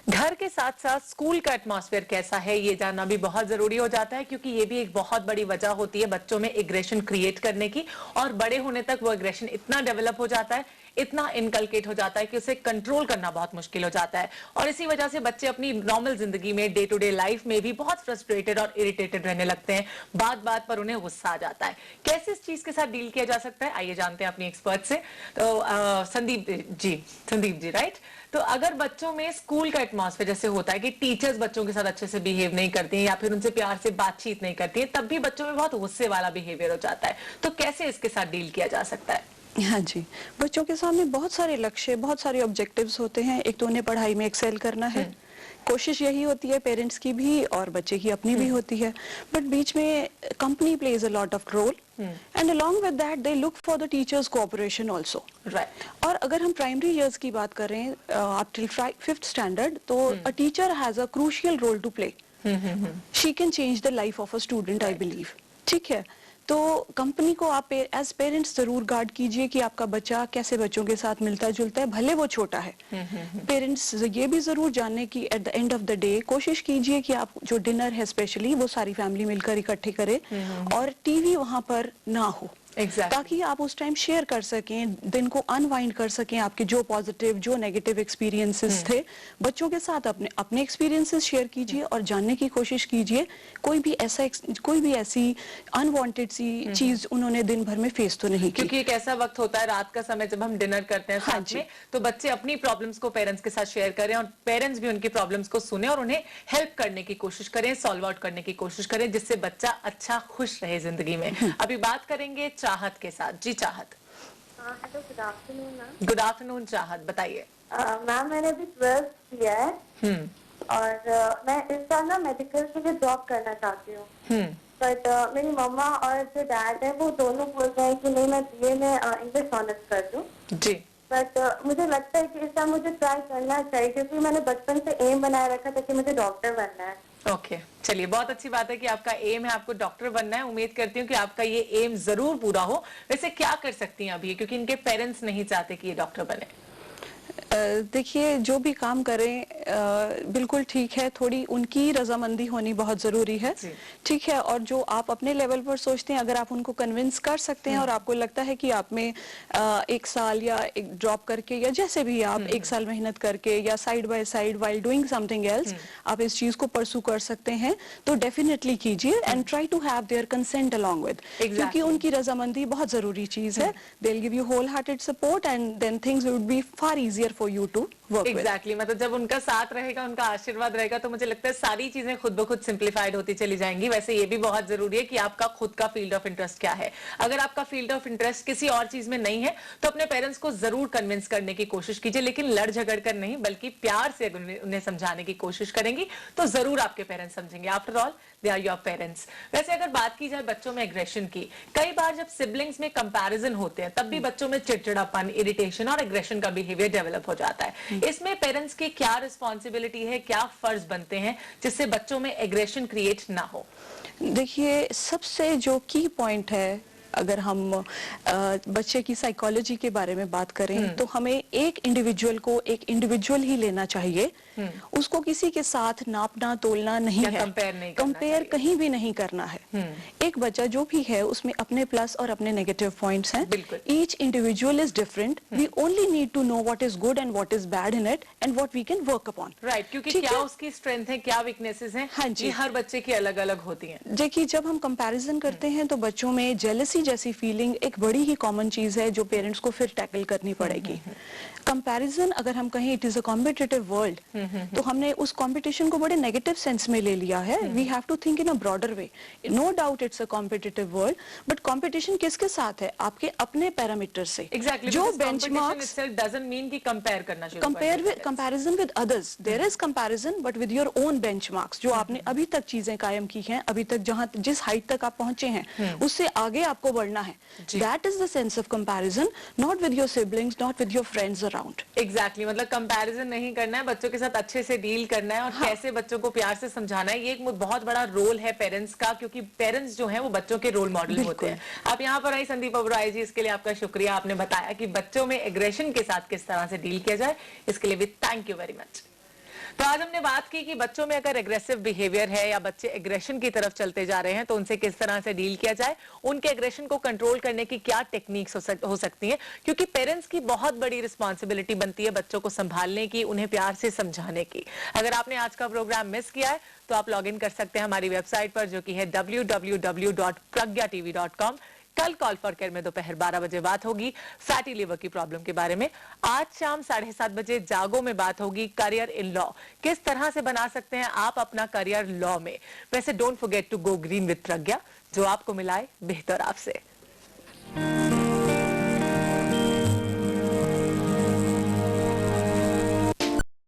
घर के साथ साथ स्कूल का एटमॉस्फेयर कैसा है ये जानना भी बहुत जरूरी हो जाता है, क्योंकि ये भी एक बहुत बड़ी वजह होती है बच्चों में एग्रेशन क्रिएट करने की। और बड़े होने तक वो एग्रेशन इतना डेवलप हो जाता है, इतना इनकलकेट हो जाता है कि उसे कंट्रोल करना बहुत मुश्किल हो जाता है। और इसी वजह से बच्चे अपनी नॉर्मल जिंदगी में, डे टू डे लाइफ में भी बहुत फ्रस्ट्रेटेड और इरिटेटेड रहने लगते हैं। बात बात पर उन्हें गुस्सा आ जाता है। कैसे इस चीज के साथ डील किया जा सकता है, आइए जानते हैं अपनी एक्सपर्ट से। तो संदीप जी राइट। तो अगर बच्चों में स्कूल का एटमॉस्फेयर जैसे होता है कि टीचर्स बच्चों के साथ अच्छे से बिहेव नहीं करती हैं या फिर उनसे प्यार से बातचीत नहीं करती है, तब भी बच्चों में बहुत गुस्से वाला बिहेवियर हो जाता है, तो कैसे इसके साथ डील किया जा सकता है? हाँ जी, बच्चों के सामने बहुत सारे लक्ष्य, बहुत सारे ऑब्जेक्टिव्स होते हैं। एक तो उन्हें पढ़ाई में एक्सेल करना है, कोशिश यही होती है पेरेंट्स की भी और बच्चे की अपनी भी होती है, बट बीच में company plays a lot of role and along with that they look for the teachers cooperation also. Right. और अगर हम प्राइमरी इयर्स की बात करें अप टिल 5th स्टैंडर्ड, तो a teacher has a crucial role to play. She can change the life of a student, I believe. ठीक है, तो कंपनी को आप एज पेरेंट्स जरूर गार्ड कीजिए कि आपका बच्चा कैसे बच्चों के साथ मिलता जुलता है, भले वो छोटा है। पेरेंट्स ये भी जरूर जानने की at the end of the day कोशिश कीजिए कि आप जो डिनर है स्पेशली वो सारी फैमिली मिलकर इकट्ठे करें और टीवी वहां पर ना हो। ताकि आप उस टाइम शेयर कर सकें, दिन को अनवाइंड कर सकें, आपके जो पॉजिटिव जो नेगेटिव एक्सपीरियंसेस थे बच्चों के साथ अपने एक्सपीरियंसेस शेयर कीजिए और जानने की कोशिश कीजिए कोई भी ऐसी अनवांटेड सी चीज उन्होंने दिन भर में फेस तो नहीं की। क्योंकि एक ऐसा वक्त होता है रात का समय जब हम डिनर करते हैं साथ में, तो बच्चे अपनी प्रॉब्लम्स को पेरेंट्स के साथ शेयर करें और पेरेंट्स भी उनकी प्रॉब्लम्स को सुने और उन्हें हेल्प करने की कोशिश करें, सॉल्व आउट करने की कोशिश करें, जिससे बच्चा अच्छा खुश रहे जिंदगी में। अभी बात करेंगे चाहत के साथ। जी चाहत। Hello, good afternoon ma'am. Good afternoon चाहत, बताइए। मैम मैंने अभी 12th किया है और मैं इस साल ना मेडिकल के लिए जॉब करना चाहती हूँ, बट मेरी मम्मा और जो डैड है वो दोनों बोल रहे हैं कि नहीं, मैं बीए में इंग्लिश ऑनर्स कर दूँ। जी। बट मुझे लगता है कि इस साल मुझे ट्राई करना चाहिए, क्योंकि मैंने बचपन से एम बनाए रखा था कि मुझे डॉक्टर बनना है। ओके, चलिए बहुत अच्छी बात है कि आपका एम है, आपको डॉक्टर बनना है। उम्मीद करती हूँ कि आपका ये एम जरूर पूरा हो। वैसे क्या कर सकती हैं अभी, क्योंकि इनके पेरेंट्स नहीं चाहते कि ये डॉक्टर बने? देखिए, जो भी काम करें बिल्कुल ठीक है, थोड़ी उनकी रजामंदी होनी बहुत जरूरी है। ठीक है, और जो आप अपने लेवल पर सोचते हैं अगर आप उनको कन्विंस कर सकते हैं और आपको लगता है कि आप में 1 साल या एक ड्रॉप करके या जैसे भी आप 1 साल मेहनत करके या side by side while doing something else आप इस चीज को परसू कर सकते हैं, तो डेफिनेटली कीजिए and try to have their consent along with, क्योंकि उनकी रजामंदी बहुत जरूरी चीज है। They will give you wholehearted support and then things would be far easier for you to work with. Exactly, मतलब जब उनका साथ रहेगा, उनका आशीर्वाद रहेगा, तो मुझे लगता है सारी चीजें खुद ब खुद सिंप्लीफाइड होती चली जाएंगी। वैसे ये भी बहुत जरूरी है कि आपका खुद का फील्ड ऑफ इंटरेस्ट क्या है। अगर आपका फील्ड ऑफ इंटरेस्ट किसी और चीज में नहीं है तो अपने पेरेंट्स को जरूर कन्विंस करने की कोशिश कीजिए, लेकिन लड़ झगड़ कर नहीं, बल्कि प्यार से उन्हें समझाने की कोशिश करेंगी तो जरूर आपके पेरेंट्स समझेंगे। After all they are your parents. वैसे अगर बात की जाए बच्चों में एग्रेशन की, कई बार जब सिबलिंग्स में कंपैरिजन होते हैं तब भी बच्चों में चिड़चिड़ापन, इरिटेशन और एग्रेशन का बिहेवियर डेवलप हो जाता है। इसमें पेरेंट्स की क्या रिस्पॉन्सिबिलिटी है, क्या फर्ज बनते हैं जिससे बच्चों में एग्रेशन क्रिएट ना हो? देखिए, सबसे जो की पॉइंट है, अगर हम बच्चे की साइकोलॉजी के बारे में बात करें तो हमें एक इंडिविजुअल को एक इंडिविजुअल ही लेना चाहिए। उसको किसी के साथ नापना तोलना नहीं है, कंपेयर कहीं भी नहीं करना है। एक बच्चा जो भी है उसमें अपने प्लस और अपने नेगेटिव पॉइंट्स हैं। Each individual is different, we only need to know what is good and what is bad in it and what we can work upon. Right, क्योंकि क्या उसकी स्ट्रेंथ है, क्या वीकनेसेस हैं, हाँ जी, हर बच्चे की अलग अलग होती हैं। देखिए, जब हम कंपैरिजन करते हैं तो बच्चों में जेलसी जैसी फीलिंग एक बड़ी ही कॉमन चीज है जो पेरेंट्स को फिर टैकल करनी पड़ेगी। कंपैरिजन, अगर हम कहें it is a competitive world, तो हमने उस कंपटीशन को बड़े नेगेटिव सेंस में ले लिया है। We have to think in a broader way. No doubt it's a competitive world, but competition किसके साथ है? आपके अपने पैरामीटर से। Exactly, जो बेंचमार्क्स doesn't mean कि कंपेयर करना शुरू करें। Comparison with others, there is comparison but with your own benchmarks, जो आपने अभी तक चीजें कायम की हैं, अभी तक जहां जिस हाइट तक आप पहुंचे हैं उससे आगे आपको बढ़ना है। That is the sense of comparison, not with your siblings, not with your friends around. Exactly, मतलब कंपैरिजन नहीं करना है, बच्चों के साथ अच्छे से डील करना है और कैसे बच्चों को प्यार से समझाना है। ये एक बहुत बड़ा रोल है पेरेंट्स का, क्योंकि पेरेंट्स जो हैं वो बच्चों के रोल मॉडल होते हैं। आप यहाँ पर आई संदीप ओबराय जी, इसके लिए आपका शुक्रिया। आपने बताया कि बच्चों में एग्रेशन के साथ किस तरह से डील किया जाए, इसके लिए भी थैंक यू वेरी मच। तो आज हमने बात की कि बच्चों में अगर एग्रेसिव बिहेवियर है या बच्चे एग्रेशन की तरफ चलते जा रहे हैं तो उनसे किस तरह से डील किया जाए, उनके एग्रेशन को कंट्रोल करने की क्या टेक्निक्स हो सकती हैं, क्योंकि पेरेंट्स की बहुत बड़ी रिस्पॉन्सिबिलिटी बनती है बच्चों को संभालने की, उन्हें प्यार से समझाने की। अगर आपने आज का प्रोग्राम मिस किया है तो आप लॉग इन कर सकते हैं हमारी वेबसाइट पर, जो कि है www.pragya.tv.com। कल कॉल फॉर केयर में दोपहर 12 बजे बात होगी फैटी लिवर की प्रॉब्लम के बारे में। आज शाम 7:30 बजे जागो में बात होगी करियर इन लॉ, किस तरह से बना सकते हैं आप अपना करियर लॉ में। वैसे don't forget to go green with Pragya, जो आपको मिलाए बेहतर आपसे।